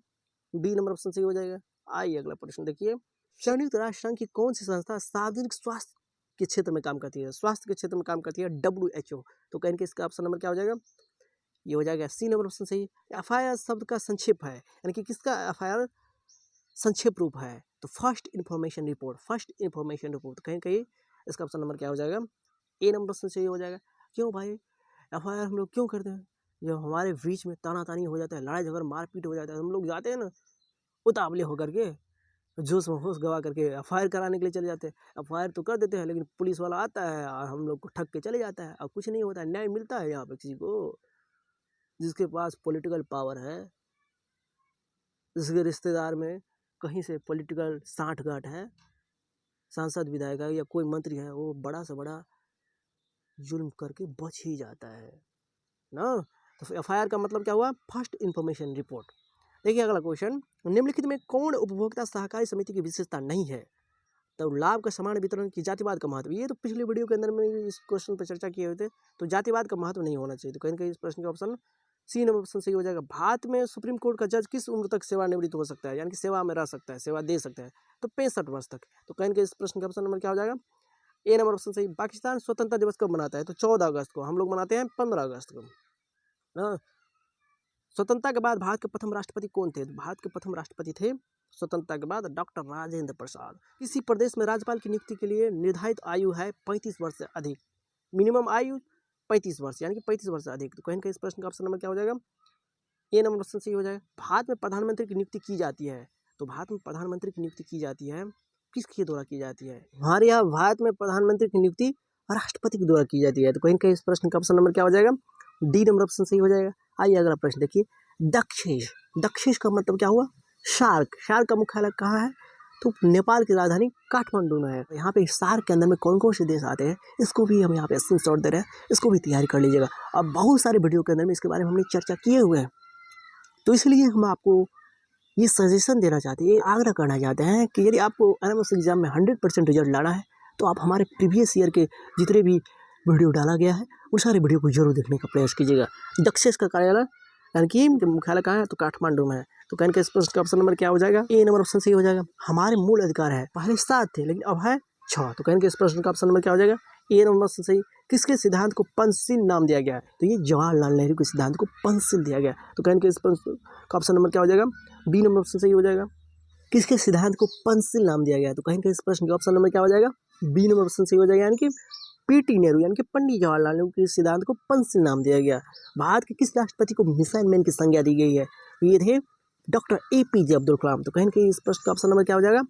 Speaker 1: बी नंबर ऑप्शन सही हो जाएगा। आइए अगला प्रश्न देखिए, संयुक्त राष्ट्र संघ की कौन सी संस्था सार्वजनिक स्वास्थ्य के क्षेत्र में काम करती है? स्वास्थ्य के क्षेत्र में काम करती है WHO। तो कहीं इसका ऑप्शन नंबर क्या हो जाएगा? ये हो जाएगा सी नंबर ऑप्शन सही। FIR शब्द का संक्षेप है, यानी कि किसका FIR संक्षेप रूप है, तो first information report, first information report. कहीं कहीं इसका ऑप्शन नंबर क्या हो जाएगा, ए नंबर ऑप्शन सही हो जाएगा। क्यों भाई FIR हम लोग क्यों करते हैं, जब हमारे बीच में तानातानी हो जाता है, लड़ाई झगड़ा मारपीट हो जाता है, हम लोग जाते हैं ना उतावले होकर के, जोश में होश गवा करके FIR कराने के लिए चले जाते हैं। FIR तो कर देते हैं, लेकिन पुलिस वाला आता है और हम लोग को ठग के चले जाता है और कुछ नहीं होता है, न्याय मिलता है यहाँ पे किसी को? जिसके पास पॉलिटिकल पावर है, जिसके रिश्तेदार में कहीं से पॉलिटिकल साठगांठ है, सांसद विधायक है या कोई मंत्री है, वो बड़ा से बड़ा जुल्म करके बच ही जाता है ना। तो FIR का मतलब क्या हुआ, फर्स्ट इन्फॉर्मेशन रिपोर्ट। देखिए अगला क्वेश्चन, निम्नलिखित में कौन उपभोक्ता सहकारी समिति की विशेषता नहीं है, तो लाभ का समान वितरण की जातिवाद का महत्व। ये तो पिछले वीडियो के अंदर में इस क्वेश्चन पर चर्चा किए हुए थे, तो जातिवाद का महत्व नहीं होना चाहिए। तो कहीं कहीं इस प्रश्न का ऑप्शन सी नंबर ऑप्शन सही हो जाएगा। भारत में सुप्रीम कोर्ट का जज किस उम्र तक सेवानिवृत्त हो सकता है, यानी कि सेवा में रह सकता है, सेवा दे सकता है, तो 65 वर्ष तक। तो कहीं कहीं इस प्रश्न का ऑप्शन नंबर क्या हो जाएगा, ए नंबर ऑप्शन सही। पाकिस्तान स्वतंत्रता दिवस कब मनाता है, तो 14 अगस्त को। हम लोग मनाते हैं 15 अगस्त को ना। स्वतंत्रता के बाद भारत के प्रथम राष्ट्रपति कौन थे, भारत के प्रथम राष्ट्रपति थे स्वतंत्रता के बाद डॉक्टर राजेंद्र प्रसाद। किसी प्रदेश में राज्यपाल की नियुक्ति के लिए निर्धारित आयु है 35 वर्ष से अधिक, मिनिमम आयु 35 वर्ष, यानी कि 35 वर्ष से अधिक। तो कहीं कहीं इस प्रश्न का ऑप्शन नंबर क्या हो जाएगा, ए नंबर ऑप्शन सही हो जाएगा। भारत में प्रधानमंत्री की नियुक्ति की जाती है, तो भारत में प्रधानमंत्री की नियुक्ति की जाती है किसके द्वारा की जाती है, हमारे यहाँ भारत में प्रधानमंत्री की नियुक्ति राष्ट्रपति के द्वारा की जाती है। तो कहीं कहीं इस प्रश्न का ऑप्शन नंबर क्या हो जाएगा, डी नंबर ऑप्शन सही हो जाएगा। आइए अगला प्रश्न देखिए, दक्षिश, दक्षिश का मतलब क्या हुआ, सार्क। सार्क का मुख्यालय कहाँ है, तो नेपाल की राजधानी काठमांडू में है। यहाँ पे सार्क के अंदर में कौन कौन से देश आते हैं, इसको भी हम यहाँ पे स्क्रीनशॉट दे रहे हैं, इसको भी तैयारी कर लीजिएगा। अब बहुत सारे वीडियो के अंदर में इसके बारे में हमने चर्चा किए हुए हैं, तो इसलिए हम आपको ये सजेशन देना चाहते हैं, आग्रह करना चाहते हैं कि यदि आपको एनएमएस एग्जाम में 100% रिजल्ट लाना है, तो आप हमारे प्रीवियस ईयर के जितने भी वीडियो डाला गया है उन सारे वीडियो को जरूर देखने का प्रयास कीजिएगा। दक्षिश का कार्यालय यानी कि मुख्यालय कहाँ है, तो काठमांडू में है। तो कहने के इस प्रश्न का ऑप्शन नंबर क्या हो जाएगा, ए नंबर ऑप्शन सही हो जाएगा। हमारे मूल अधिकार है, पहले 7 थे लेकिन अब है 6। तो कहने के इस प्रश्न का ऑप्शन नंबर क्या हो जाएगा, ए नंबर ऑप्शन सही। किसके सिद्धांत को पंचशील नाम दिया गया है, तो ये जवाहरलाल नेहरू के सिद्धांत को पंचशील दिया गया। तो कहने के इस प्रश्न का ऑप्शन नंबर क्या हो जाएगा, बी नंबर ऑप्शन सही हो जाएगा। किसके सिद्धांत को पंचशील नाम दिया गया है, तो कहीं के इस प्रश्न का ऑप्शन नंबर क्या हो जाएगा, बी नंबर ऑप्शन सही हो जाएगा। यानी कि पीटी नेहरू यानी कि पंडित जवाहरलाल नेहरू के सिद्धांत को पंचशील नाम दिया गया। भारत के किस राष्ट्रपति को मिसाइल मैन की संज्ञा दी गई है, ये थे डॉक्टर APJ अब्दुल कलाम। तो कहीं के इस प्रश्न का ऑप्शन नंबर क्या हो जाएगा,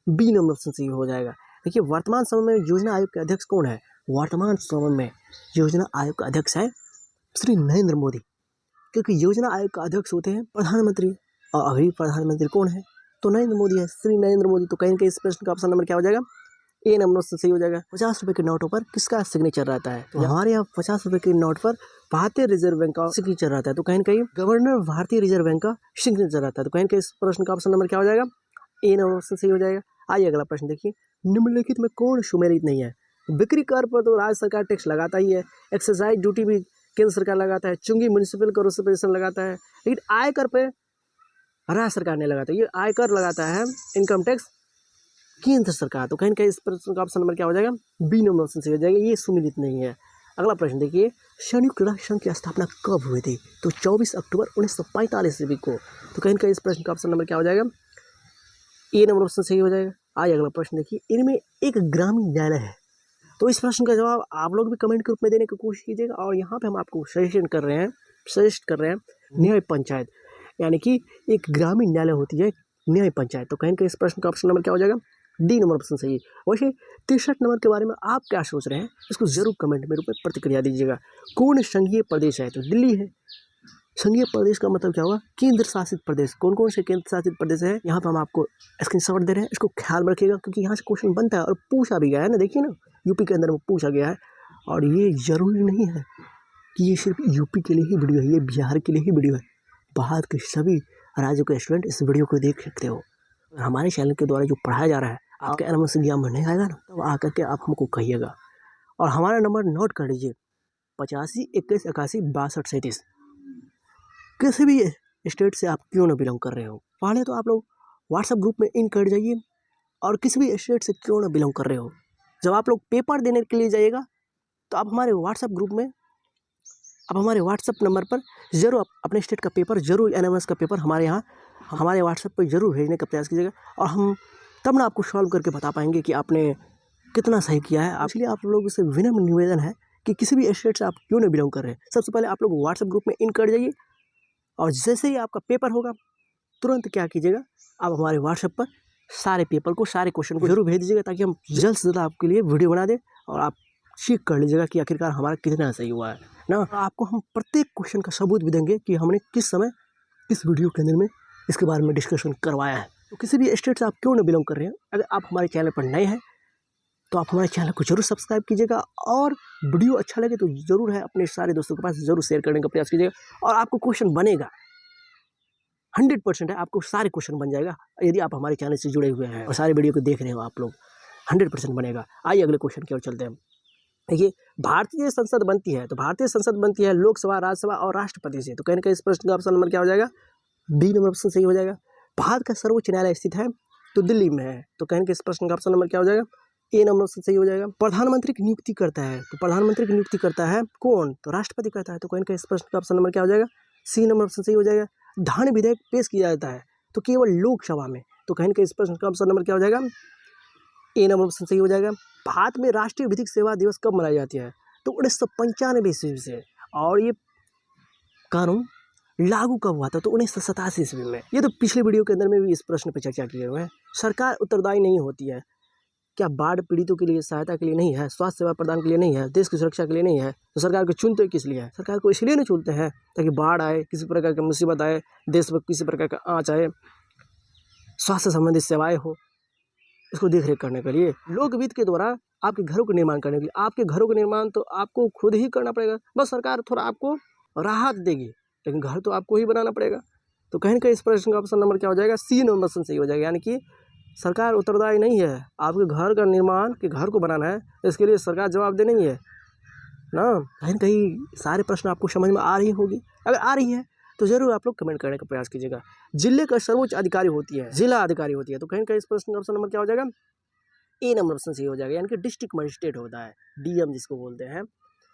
Speaker 1: बी नंबर ऑप्शन सही हो जाएगा। देखिए वर्तमान समय में योजना आयोग के अध्यक्ष कौन है, वर्तमान समय में योजना आयोग का अध्यक्ष है श्री नरेंद्र मोदी, क्योंकि योजना आयोग का अध्यक्ष होते हैं प्रधानमंत्री, और अभी प्रधानमंत्री कौन है, तो नरेंद्र मोदी है, श्री नरेंद्र मोदी। तो कहीं के इस प्रश्न का ऑप्शन नंबर क्या हो जाएगा, ए नंबर से सही हो जाएगा। 50 रुपए के नोटों पर किसका सिग्नेचर रहता है, तो हमारे यहाँ 50 रुपए के नोट पर भारतीय रिजर्व बैंक का सिग्नेचर रहता है। तो कहीं कहीं गवर्नर भारतीय रिजर्व बैंक का सिग्नेचर रहता है। तो कहीं के इस प्रश्न का ऑप्शन नंबर क्या हो जाएगा, ए नंबर से सही हो जाएगा। आइए अगला प्रश्न देखिए, निम्नलिखित में कौन सुमेलित नहीं है, बिक्री कर पर तो राज्य सरकार टैक्स लगाता ही है, एक्साइज ड्यूटी भी केंद्र सरकार लगाता है, चुंगी म्यूनिसिपल कॉर्पोरेशन लगाता है, लेकिन आयकर पे राज्य सरकार नहीं लगाता, ये आयकर लगाता है इनकम टैक्स केंद्र सरकार। तो कहीं कहीं इस प्रश्न का ऑप्शन नंबर क्या हो जाएगा, बी नंबर ऑप्शन सही हो जाएगा, ये सुमेलित नहीं है। अगला प्रश्न देखिए, संयुक्त राष्ट्र संघ की स्थापना कब हुई थी, तो 24 अक्टूबर 1945 ईस्वी को। तो कहीं कहीं इस प्रश्न का ऑप्शन नंबर क्या हो जाएगा, ए नंबर ऑप्शन सही हो जाएगा। आइए अगला प्रश्न देखिए, इनमें एक ग्रामीण न्यायालय है, तो इस प्रश्न का जवाब आप लोग भी कमेंट के रूप में देने की कोशिश कीजिएगा। और यहाँ पे हम आपको सजेस्ट कर रहे हैं न्याय पंचायत, यानी कि एक ग्रामीण न्यायालय होती है न्याय पंचायत। तो कहीं कहीं इस प्रश्न का ऑप्शन नंबर क्या हो जाएगा, डी नंबर ऑप्शन सही। वैसे 63 नंबर के बारे में आप क्या सोच रहे हैं, इसको जरूर कमेंट में रूप में प्रतिक्रिया दीजिएगा। कौन संघीय प्रदेश है, तो दिल्ली है। संघीय प्रदेश का मतलब क्या हुआ, केंद्र शासित प्रदेश। कौन कौन से केंद्र शासित प्रदेश है, यहाँ पर हम आपको स्क्रीनशॉट दे रहे हैं, इसको ख्याल में रखिएगा, क्योंकि यहाँ से क्वेश्चन बनता है और पूछा भी गया है ना। देखिए ना, यूपी के अंदर में पूछा गया है, और ये जरूरी नहीं है कि ये सिर्फ यूपी के लिए ही वीडियो है, ये बिहार के लिए ही वीडियो है, बाहर के सभी राज्यों के स्टूडेंट इस वीडियो को देख सकते हो। हमारे चैनल के द्वारा जो पढ़ाया जा रहा है, आपके एनएमएस एग्जाम में नहीं आएगा ना, तो आकर के आप हमको कहिएगा। और हमारा नंबर नोट कर लीजिए, 85 21 81 62 37। किसी भी स्टेट से आप क्यों ना बिलोंग कर रहे हो, पहले तो आप लोग व्हाट्सएप ग्रुप में इन कर जाइए, और किसी भी स्टेट से क्यों ना बिलोंग कर रहे हो, जब आप लोग पेपर देने के लिए जाइएगा तो आप हमारे व्हाट्सएप ग्रुप में आप हमारे व्हाट्सअप नंबर पर ज़रूर अपने स्टेट का पेपर जरूर एनएमएस का पेपर हमारे यहाँ हमारे व्हाट्सएप पर ज़रूर भेजने का प्रयास कीजिएगा और हम तब ना आपको सॉल्व करके बता पाएंगे कि आपने कितना सही किया है। इसलिए आप लोगों से विनम्र निवेदन है कि किसी भी स्टेट से आप क्यों नहीं बिलोंग कर रहे हैं, सबसे पहले आप लोग व्हाट्सएप ग्रुप में इन कर जाइए और जैसे ही आपका पेपर होगा तुरंत क्या कीजिएगा, आप हमारे व्हाट्सएप पर सारे पेपर को सारे क्वेश्चन को जरूर भेज दीजिएगा ताकि हम जल्द से जल्द आपके लिए वीडियो बना दें और आप चेक कर लीजिएगा कि आखिरकार हमारा कितना सही हुआ है ना। आपको हम प्रत्येक क्वेश्चन का सबूत भी देंगे कि हमने किस समय किस वीडियो के अंदर में इसके बारे में डिस्कशन करवाया है। तो किसी भी स्टेट से आप क्यों न बिलोंग कर रहे हैं, अगर आप हमारे चैनल पर नए हैं तो आप हमारे चैनल को जरूर सब्सक्राइब कीजिएगा और वीडियो अच्छा लगे तो जरूर है अपने सारे दोस्तों के पास जरूर शेयर करने का प्रयास कीजिएगा और आपको क्वेश्चन बनेगा 100% है, आपको सारे क्वेश्चन बन जाएगा यदि आप हमारे चैनल से जुड़े हुए हैं और सारे वीडियो को देख रहे हो आप लोग 100% बनेगा। आइए अगले क्वेश्चन की ओर चलते हैं। देखिए, भारतीय संसद बनती है तो भारतीय संसद बनती है लोकसभा, राज्यसभा और राष्ट्रपति से। तो कहने का इस प्रश्न का ऑप्शन नंबर क्या हो जाएगा, डी नंबर ऑप्शन सही हो जाएगा। भारत का सर्वोच्च न्यायालय स्थित है तो दिल्ली में है। तो कहने के इस प्रश्न का ऑप्शन नंबर क्या हो जाएगा, ए नंबर ऑप्शन सही हो जाएगा। प्रधानमंत्री की नियुक्ति करता है तो प्रधानमंत्री की नियुक्ति करता है कौन, तो राष्ट्रपति करता है। तो कहने का इस प्रश्न का ऑप्शन नंबर क्या हो जाएगा, सी नंबर ऑप्शन सही हो जाएगा। धन विधेयक पेश किया जाता है तो केवल लोकसभा में। तो कहने का इस प्रश्न का ऑप्शन नंबर क्या हो जाएगा, ए नंबर ऑप्शन सही हो जाएगा। भारत में राष्ट्रीय विधिक सेवा दिवस कब मनाई जाती है, तो 1995 ईस्वी से। और ये कानून लागू कब हुआ था, तो 1987 ईस्वी में। ये तो पिछले वीडियो के अंदर में भी इस प्रश्न पर चर्चा किए हुए हैं। सरकार उत्तरदायी नहीं होती है, क्या बाढ़ पीड़ितों के लिए सहायता के लिए नहीं है, स्वास्थ्य सेवा प्रदान के लिए नहीं है, देश की सुरक्षा के लिए नहीं है, तो सरकार को चुनते किस लिए है, सरकार को इसलिए नहीं चुनते हैं ताकि बाढ़ आए, किसी प्रकार की मुसीबत आए, देश में किसी प्रकार का आँच आए, स्वास्थ्य संबंधित सेवाएं हो, इसको देख रेख करने के लिए। लोकवित्त के द्वारा आपके घरों का निर्माण करने के लिए, आपके घरों का निर्माण तो आपको खुद ही करना पड़ेगा, बस सरकार थोड़ा आपको राहत देगी लेकिन घर तो आपको ही बनाना पड़ेगा। तो कहीं का इस प्रश्न का ऑप्शन नंबर क्या हो जाएगा, सी नंबर ऑप्शन सही हो जाएगा। यानी कि सरकार उत्तरदायी नहीं है, आपके घर का निर्माण के घर को बनाना है, इसके लिए सरकार जवाबदेह नहीं है ना। कहीं न कहीं सारे प्रश्न आपको समझ में आ रही होगी, अगर आ रही है तो जरूर आप लोग कमेंट करने का प्रयास कीजिएगा। जिले का सर्वोच्च अधिकारी होती है, जिला अधिकारी होती है। तो कहीं का इस प्रश्न का ऑप्शन नंबर क्या हो जाएगा, ए नंबर ऑप्शन सही हो जाएगा। यानी कि डिस्ट्रिक्ट मजिस्ट्रेट होता है, डीएम जिसको बोलते हैं।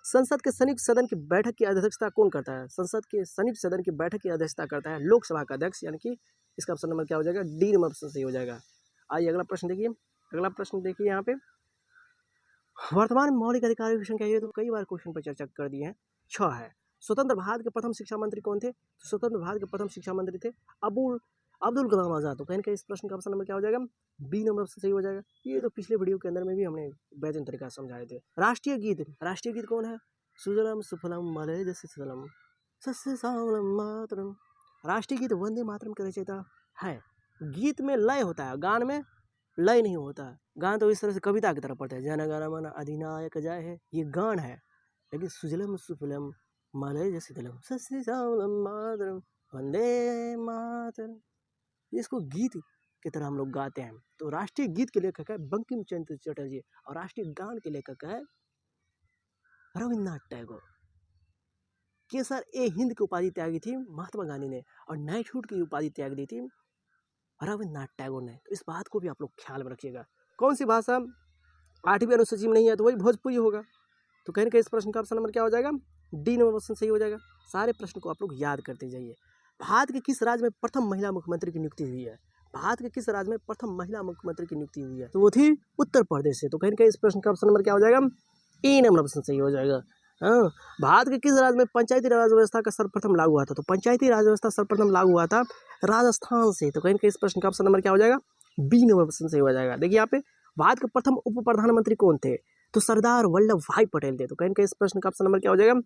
Speaker 1: संसद के संयुक्त सदन की बैठक की अध्यक्षता कौन करता है, संसद के संयुक्त सदन की बैठक की अध्यक्षता करता है लोकसभा का अध्यक्ष। यानी कि इसका ऑप्शन नंबर क्या हो जाएगा, डी नंबर ऑप्शन सही हो जाएगा। आइए अगला प्रश्न देखिए, अगला प्रश्न देखिए यहाँ पे, वर्तमान में मौलिक अधिकारों की संख्या, ये तो कई बार क्वेश्चन पर चर्चा कर दिए हैं, 6 है। स्वतंत्र भारत के प्रथम शिक्षा मंत्री कौन थे, तो स्वतंत्र भारत के प्रथम शिक्षा मंत्री थे अब्दुल कलाम आजाद। तो कहने का इस प्रश्न का ऑप्शन नंबर क्या हो जाएगा, बी नंबर ऑप्शन सही हो जाएगा। ये तो पिछले वीडियो के अंदर में भी हमने बेहतरीन तरीका से समझाए थे। राष्ट्रीय गीत कौन है, सुजलम सुफलम मलयज शीतलम सस्य श्यामलम मातरम। राष्ट्रीय गीत वंदे मातरम के रचयिता है। गीत में लय होता है, गान में लय नहीं होता है। गान तो इस तरह से कविता की तरह पढ़ते हैं, जन गण मन अधिनायक जय है, ये गान है। लेकिन सुजलम सुफलम मलयज शीतलम सस्य श्यामलम मातरम वंदे मातरम, इसको गीत की तरह हम लोग गाते हैं। तो राष्ट्रीय गीत के लेखक है बंकिम चंद्र चटर्जी और राष्ट्रीय गान के लेखक है रविन्द्रनाथ टैगोर। केसर ए हिंद की उपाधि त्यागी थी महात्मा गांधी ने और नाइटहुड की उपाधि त्याग दी थी रविन्द्रनाथ टैगोर ने। तो इस बात को भी आप लोग ख्याल में रखिएगा। कौन सी भाषा 8वीं अनुसूची में नहीं है, तो वही भोजपुरी होगा। तो कहने का इस प्रश्न का ऑप्शन नंबर क्या हो जाएगा, डी नंबर ऑप्शन सही हो जाएगा। सारे प्रश्न को आप लोग याद करते जाइए। भारत के किस राज्य में प्रथम महिला मुख्यमंत्री की नियुक्ति हुई है, भारत के किस राज्य में प्रथम महिला मुख्यमंत्री की नियुक्ति हुई है, तो वो थी उत्तर प्रदेश से। तो कहने का इस प्रश्न का ऑप्शन नंबर क्या हो जाएगा, ए नंबर ऑप्शन सही हो जाएगा। हाँ, भारत के किस राज्य में पंचायती राज व्यवस्था का सर्वप्रथम लागू हुआ था, तो पंचायती राज व्यवस्था सर्वप्रथम लागू हुआ था राजस्थान से। तो कहीं के इस प्रश्न का ऑप्शन नंबर क्या हो जाएगा, बी नंबर ऑप्शन सही हो जाएगा। देखिए यहाँ पे भारत के प्रथम उप प्रधानमंत्री कौन थे, तो सरदार वल्लभ भाई पटेल थे। तो कहीं के इस प्रश्न का ऑप्शन नंबर क्या हो जाएगा,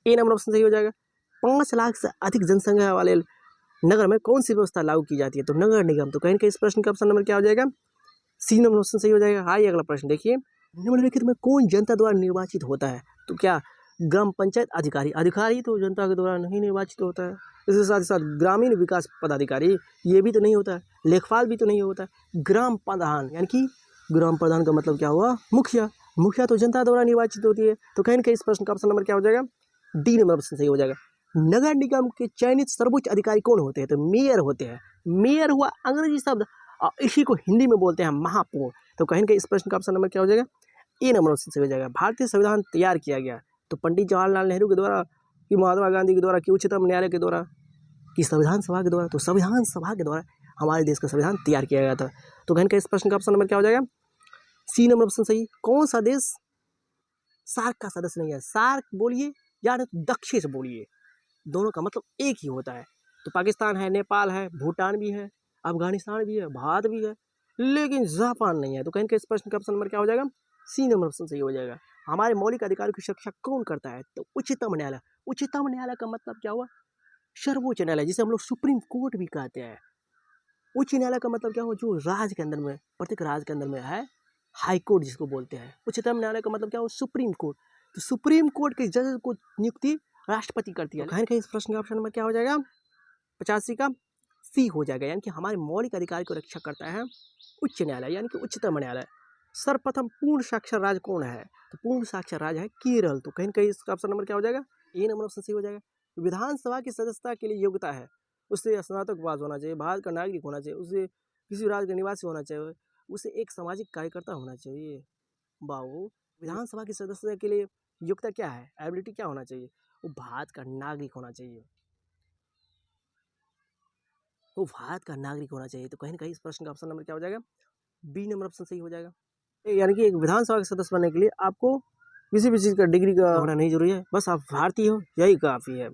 Speaker 1: ए नंबर ऑप्शन सही हो जाएगा। 5 लाख से अधिक जनसंख्या वाले नगर में कौन सी व्यवस्था लागू की जाती है, तो नगर निगम। तो कहीं के इस प्रश्न का ऑप्शन नंबर क्या हो जाएगा, सी नंबर ऑप्शन सही हो जाएगा। आइए अगला प्रश्न देखिए, निम्नलिखित में कौन जनता द्वारा निर्वाचित होता है, तो क्या ग्राम पंचायत अधिकारी, अधिकारी तो जनता के द्वारा नहीं निर्वाचित होता है। इसके साथ ही साथ ग्रामीण विकास पदाधिकारी ये भी तो नहीं होता है, लेखपाल भी तो नहीं होता है। ग्राम प्रधान यानी कि ग्राम प्रधान का मतलब क्या हुआ, मुखिया, मुखिया तो जनता द्वारा निर्वाचित होती है। तो कहीं के इस प्रश्न का ऑप्शन नंबर क्या हो जाएगा, डी नंबर ऑप्शन सही हो जाएगा। नगर निगम के चयनित सर्वोच्च अधिकारी कौन होते हैं, तो मेयर होते हैं। मेयर हुआ अंग्रेजी शब्द और इसी को हिंदी में बोलते हैं महापौर। तो कहीं के इस प्रश्न का ऑप्शन नंबर क्या हो जाएगा, ए नंबर ऑप्शन सही हो जाएगा। भारतीय संविधान तैयार किया गया तो पंडित जवाहरलाल नेहरू के द्वारा कि महात्मा गांधी के द्वारा, कि उच्चतम न्यायालय के द्वारा, कि संविधान सभा के द्वारा? तो संविधान सभा के द्वारा हमारे देश का संविधान तैयार किया गया था। तो बहन का इस प्रश्न का ऑप्शन नंबर क्या हो जाएगा? सी नंबर ऑप्शन सही। कौन सा देश सार्क का सदस्य नहीं है? सार्क बोलिए या दक्षिण से बोलिए, दोनों का मतलब एक ही होता है। तो पाकिस्तान है, नेपाल है, भूटान भी है, अफगानिस्तान भी है, भारत भी है, लेकिन जापान नहीं है। तो कहीं इस प्रश्न का ऑप्शन नंबर क्या हो जाएगा? सी नंबर ऑप्शन सही हो जाएगा। हमारे मौलिक अधिकारों की सुरक्षा कौन करता है? तो उच्चतम न्यायालय। उच्चतम न्यायालय का मतलब क्या हुआ? सर्वोच्च न्यायालय, जिसे हम लोग सुप्रीम कोर्ट भी कहते हैं। उच्च न्यायालय का मतलब क्या हुआ? जो राज्य के अंदर में, प्रत्येक राज्य के अंदर में है हाई कोर्ट जिसको बोलते हैं। उच्चतम न्यायालय का मतलब क्या हुआ? Supreme court. तो सुप्रीम कोर्ट के जज को नियुक्ति राष्ट्रपति करती है। कहीं इस प्रश्न का ऑप्शन नंबर क्या हो जाएगा? 85 का सी हो जाएगा। यानी कि हमारे मौलिक अधिकार को रक्षा करता है उच्च न्यायालय, यानी कि उच्चतम न्यायालय। सर्वप्रथम पूर्ण साक्षर राज्य कौन है? तो पूर्ण साक्षर राज्य है केरल। तो कहीं इसका ऑप्शन नंबर क्या हो जाएगा? ए नंबर ऑप्शन सी हो जाएगा। विधानसभा की सदस्यता के लिए योग्यता है, उससे स्नातक पास होना चाहिए, भारत का नागरिक होना चाहिए, उसे किसी राज्य का निवासी होना चाहिए, उसे एक सामाजिक कार्यकर्ता होना चाहिए। बाबू, विधानसभा की सदस्यता के लिए योग्यता क्या है? एबिलिटी क्या होना चाहिए? वो भारत का नागरिक होना चाहिए, वो भारत का नागरिक होना चाहिए। तो कहीं ना कहीं इस प्रश्न का ऑप्शन नंबर क्या हो जाएगा? बी नंबर ऑप्शन सही हो जाएगा। यानी कि एक विधानसभा के सदस्य बनने के लिए आपको किसी भी चीज़ का डिग्री का होना नहीं जरूरी है, बस आप भारतीय हो, यही काफ़ी है।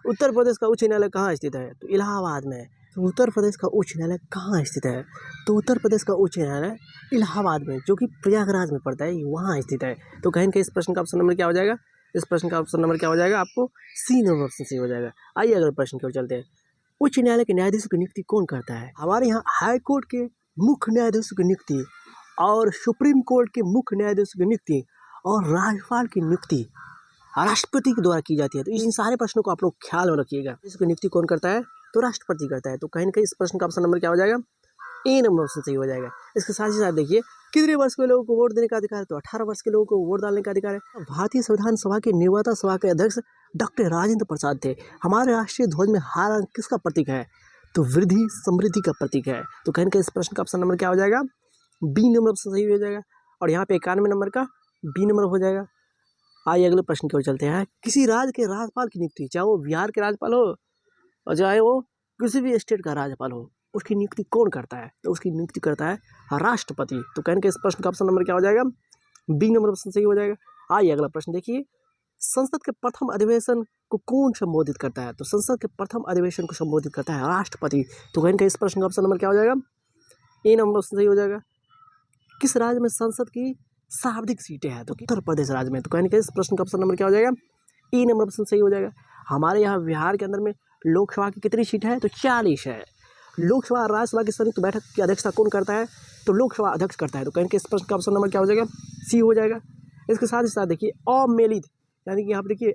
Speaker 1: उत्तर प्रदेश का उच्च न्यायालय कहाँ स्थित है? तो इलाहाबाद में। तो उत्तर प्रदेश का उच्च न्यायालय कहाँ स्थित है? तो उत्तर प्रदेश का उच्च न्यायालय इलाहाबाद में, जो कि प्रयागराज में पड़ता है, वहाँ स्थित है। तो कहीं इस प्रश्न का ऑप्शन नंबर क्या हो जाएगा? इस प्रश्न का ऑप्शन नंबर क्या हो जाएगा? आपको सी नंबर ऑप्शन सही हो जाएगा। आइए अगले प्रश्न की ओर चलते हैं। उच्च न्यायालय के न्यायाधीशों की नियुक्ति कौन करता है? हमारे यहाँ हाई कोर्ट के मुख्य न्यायाधीशों की नियुक्ति और सुप्रीम कोर्ट के मुख्य न्यायाधीशों की नियुक्ति और राज्यपाल की नियुक्ति राष्ट्रपति के द्वारा की जाती है। तो इन सारे प्रश्नों को आप लोग ख्याल में रखिएगा। इसकी नियुक्ति कौन करता है? तो राष्ट्रपति करता है। तो कहीं ना कहीं इस प्रश्न का ऑप्शन नंबर क्या हो जाएगा? ए नंबर ऑप्शन सही हो जाएगा। इसके साथ ही साथ देखिए, कितने वर्ष के लोगों को वोट देने का अधिकार है? तो 18 वर्ष के लोगों को वोट डालने का अधिकार है। भारतीय संविधान सभा के निर्माता सभा के अध्यक्ष डॉक्टर राजेंद्र प्रसाद थे। हमारे राष्ट्रीय ध्वज में हरा रंग किसका प्रतीक है? तो वृद्धि समृद्धि का प्रतीक है। तो कहीं ना कहीं इस प्रश्न का ऑप्शन नंबर क्या हो जाएगा? बी नंबर ऑप्शन सही हो जाएगा। और यहाँ पे 91 नंबर का बी नंबर हो जाएगा। आइए अगले प्रश्न की ओर चलते हैं। किसी राज्य के राज्यपाल की नियुक्ति, चाहे वो बिहार के राज्यपाल हो और चाहे वो किसी भी स्टेट का राज्यपाल हो, उसकी नियुक्ति कौन करता है? तो उसकी नियुक्ति करता है राष्ट्रपति। तो कहने के इस प्रश्न का ऑप्शन नंबर क्या हो जाएगा? बी नंबर ऑप्शन सही हो जाएगा। आइए अगला प्रश्न देखिए। संसद के प्रथम अधिवेशन को कौन संबोधित करता है? तो संसद के प्रथम अधिवेशन को संबोधित करता है राष्ट्रपति। तो कहने के इस प्रश्न का ऑप्शन नंबर क्या हो जाएगा? ए नंबर ऑप्शन सही हो जाएगा। किस राज्य में संसद की सर्वाधिक सीटें हैं? तो उत्तर प्रदेश राज्य में। तो कहने के इस प्रश्न का ऑप्शन नंबर क्या हो जाएगा? ई नंबर ऑप्शन सही हो जाएगा। हमारे यहाँ बिहार के अंदर में लोकसभा की कितनी सीट है? तो 40 है। लोकसभा और राज्यसभा की संयुक्त बैठक की अध्यक्षता कौन करता है? तो लोकसभा अध्यक्ष करता है। तो कहने के इस प्रश्न का ऑप्शन नंबर क्या हो जाएगा? सी हो जाएगा। इसके साथ ही साथ देखिए, अमेलित, यानी कि यहाँ पर देखिए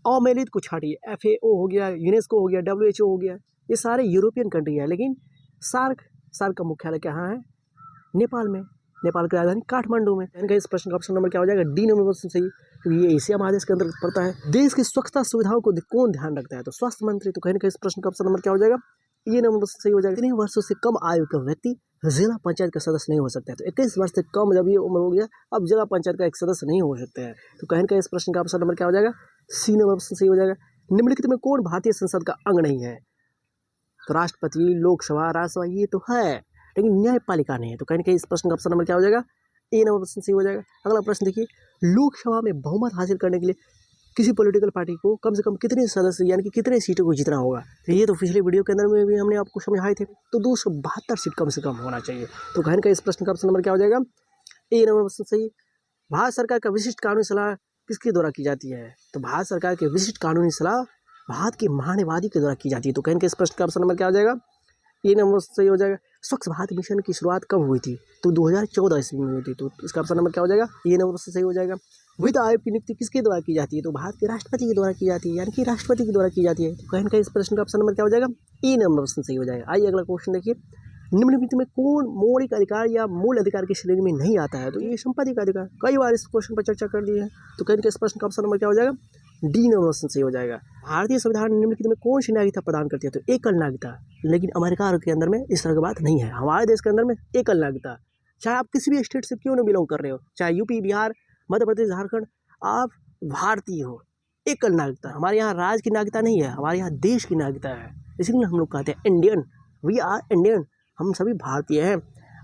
Speaker 1: अमेलित को छाटिए, FAO हो गया, यूनेस्को हो गया, WHO हो गया, ये सारे यूरोपियन कंट्री है। लेकिन सार्क का मुख्यालय कहाँ है? नेपाल में। नेपाल की राजधानी काठमांडू में। इस प्रश्न का ऑप्शन नंबर क्या हो जाएगा? डी नंबर ऑप्शन सही, क्योंकि ये एशिया महादेश के अंदर पड़ता है। देश की स्वच्छता सुविधाओं को कौन ध्यान रखता है? तो स्वास्थ्य मंत्री। तो कहीं इस प्रश्न का ऑप्शन नंबर क्या हो जाएगा? ये नंबर ऑप्शन सही हो जाएगा। 3 वर्षों से कम आयु का व्यक्ति जिला पंचायत का सदस्य नहीं हो सकता है। तो 21 वर्ष से कम जब ये उम्र हो गया, अब जिला पंचायत का एक सदस्य नहीं हो सकते हैं। तो कहीं इस प्रश्न का ऑप्शन नंबर क्या हो जाएगा? सी नंबर ऑप्शन सही हो जाएगा। निम्नलिखित में कौन भारतीय संसद का अंग नहीं है? तो राष्ट्रपति, लोकसभा, राज्यसभा ये तो है, लेकिन न्यायपालिका नहीं है। तो कहीं इस प्रश्न का ऑप्शन नंबर क्या हो जाएगा? ए नंबर ऑप्शन सही हो जाएगा। अगला प्रश्न देखिए, लोकसभा में बहुमत हासिल करने के लिए किसी पॉलिटिकल पार्टी को कम से कम कितने सदस्य, यानी कि कितने सीटों को जीतना होगा? तो ये तो पिछले वीडियो के अंदर में भी हमने आपको समझाए थे। तो 272 सीट कम से कम होना चाहिए। तो कहीं का इस प्रश्न का ऑप्शन नंबर क्या हो जाएगा? ए नंबर ऑप्शन सही। भारत सरकार का विशिष्ट कानूनी सलाह किसके द्वारा की जाती है? तो भारत सरकार की विशिष्ट कानूनी सलाह भारत के महान्यवादी के द्वारा की जाती है। तो कहीं इस प्रश्न का ऑप्शन नंबर क्या हो जाएगा? ये नंबर सही हो जाएगा। स्वच्छ भारत मिशन की शुरुआत कब हुई थी? तो 2014 ईस्वी में हुई थी। तो इसका ऑप्शन नंबर क्या हो जाएगा? ये नंबर सही हो जाएगा। वित्त आयोग की नियुक्ति किसके द्वारा की जाती है? तो भारत के राष्ट्रपति के द्वारा की जाती है, यानी कि राष्ट्रपति के द्वारा की जाती है। तो कहीं इस प्रश्न का ऑप्शन नंबर क्या हो जाएगा? ए नंबर ऑप्शन सही हो जाएगा। आइए अगला क्वेश्चन देखिए, निम्नलिखित में कौन मौलिक अधिकार या मूल अधिकार की श्रेणी में नहीं आता है? तो ये संपत्ति का अधिकार। कई बार इस क्वेश्चन पर चर्चा कर दी है। तो कहीं इस प्रश्न का ऑप्शन नंबर क्या हो जाएगा? डी नंबर ऑप्शन सही हो जाएगा। भारतीय संविधान निम्नलिखित में कौन सी नागरिकता प्रदान करती है? तो एकल नागरिकता। लेकिन अमेरिका के अंदर में इस तरह की बात नहीं है। हमारे देश के अंदर में एकल नागरिकता, चाहे आप किसी भी स्टेट से क्यों न बिलोंग कर रहे हो, चाहे यूपी, बिहार, मध्य प्रदेश, झारखंड, आप भारतीय हो, एकल नागरिकता। हमारे यहाँ राज्य की नागरिकता नहीं है, हमारे यहाँ देश की नागरिकता है। इसीलिए हम लोग कहते हैं इंडियन, वी आर इंडियन, हम सभी भारतीय हैं।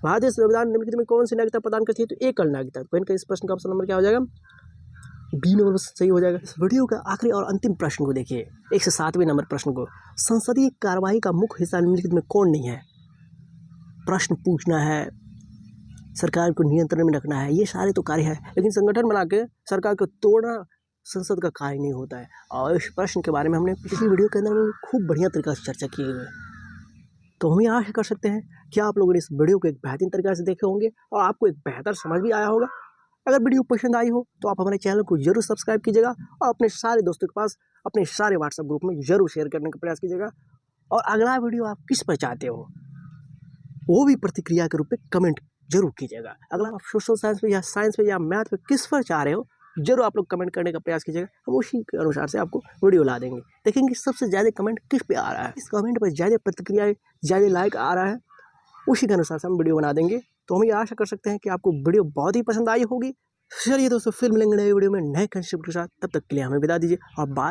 Speaker 1: भारतीय संविधान निम्नलिखित में कौन सी नागरिकता प्रदान करती है? तो एकल नागरिकता। तो इनका इस प्रश्न का ऑप्शन नंबर क्या हो जाएगा? बी नंबर सही हो जाएगा। इस वीडियो का आखिरी और अंतिम प्रश्न को देखिए, 107वें नंबर प्रश्न को। संसदीय कार्यवाही का मुख्य हिस्सा निम्नलिखित में कौन नहीं है? प्रश्न पूछना है, सरकार को नियंत्रण में रखना है, ये सारे तो कार्य है, लेकिन संगठन बना के सरकार को तोड़ना संसद का कार्य नहीं होता है। और इस प्रश्न के बारे में हमने पिछली वीडियो के अंदर में खूब बढ़िया तरीके से चर्चा की है। तो हम ये आशा कर सकते हैं कि आप लोगों ने इस वीडियो को एक बेहतरीन तरीके से देखे होंगे और आपको एक बेहतर समझ भी आया होगा। अगर वीडियो पसंद आई हो तो आप हमारे चैनल को जरूर सब्सक्राइब कीजिएगा और अपने सारे दोस्तों के पास, अपने सारे व्हाट्सएप ग्रुप में जरूर शेयर करने का प्रयास कीजिएगा। और अगला वीडियो आप किस पर चाहते हो वो भी प्रतिक्रिया के रूप में कमेंट जरूर कीजिएगा। अगर आप सोशल साइंस पे या साइंस पे या मैथ पे किस पर चाह रहे हो जरूर आप लोग कमेंट करने का प्रयास कीजिएगा। हम उसी के अनुसार से आपको वीडियो ला देंगे। देखेंगे सबसे ज़्यादा कमेंट किस पे आ रहा है, इस कमेंट पर ज़्यादा प्रतिक्रिया, ज़्यादा लाइक आ रहा है, उसी के अनुसार से हम वीडियो बना देंगे। तो हम ये आशा कर सकते हैं कि आपको वीडियो बहुत ही पसंद आई होगी। चलिए दोस्तों, फिर मिलेंगे नए वीडियो में नए कंसेप्ट के साथ। तब तक के लिए हमें विदा दीजिए और बात